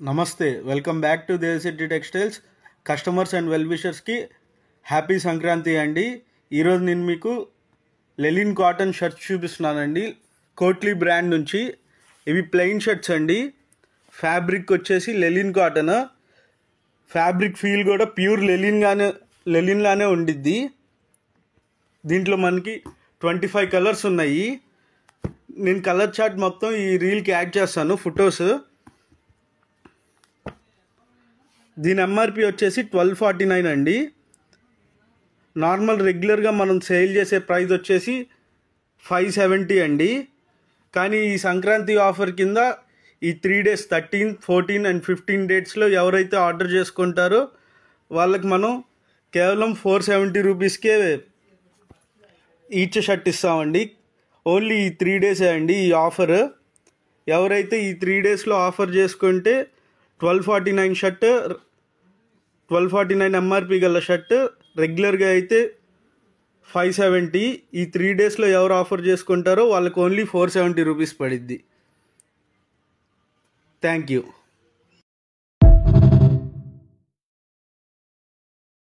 నమస్తే, welcome back to Devasetti textiles. Customers and well విషర్స్కి happy Sankranti అండి. ఈరోజు నేను మీకు లెలిన్ కాటన్ షర్ట్స్ చూపిస్తున్నానండి, కోట్లీ బ్రాండ్ నుంచి. ఇవి ప్లెయిన్ షర్ట్స్ అండి. ఫ్యాబ్రిక్ వచ్చేసి లెలిన్ కాటన్. ఫ్యాబ్రిక్ ఫీల్ కూడా ప్యూర్ లెలిన్లానే ఉండిద్ది. దీంట్లో మనకి 25 కలర్స్ ఉన్నాయి. నేను కలర్ చార్ట్ మొత్తం ఈ రీల్కి యాడ్ చేస్తాను, ఫొటోస్. దీని ఎంఆర్పి వచ్చేసి 1249 అండి. నార్మల్ రెగ్యులర్గా మనం సేల్ చేసే ప్రైస్ వచ్చేసి 570 అండి. కానీ ఈ సంక్రాంతి ఆఫర్ కింద ఈ 3 days 13, 14 and 15 డేట్స్లో ఎవరైతే ఆర్డర్ చేసుకుంటారో వాళ్ళకి మనం కేవలం 470 రూపీస్కే ఈచ్ షర్ట్ ఇస్తామండి. ఓన్లీ ఈ 3 days అండి ఈ ఆఫర్. ఎవరైతే ఈ 3 daysలో ఆఫర్ చేసుకుంటే 1249 షర్ట్, 1249 ఎంఆర్పి గల షర్ట్, రెగ్యులర్గా అయితే 570. ఈ 3 daysలో ఎవరు ఆఫర్ చేసుకుంటారో వాళ్ళకి ఓన్లీ 470 రూపీస్ పడిద్ది. Thank you.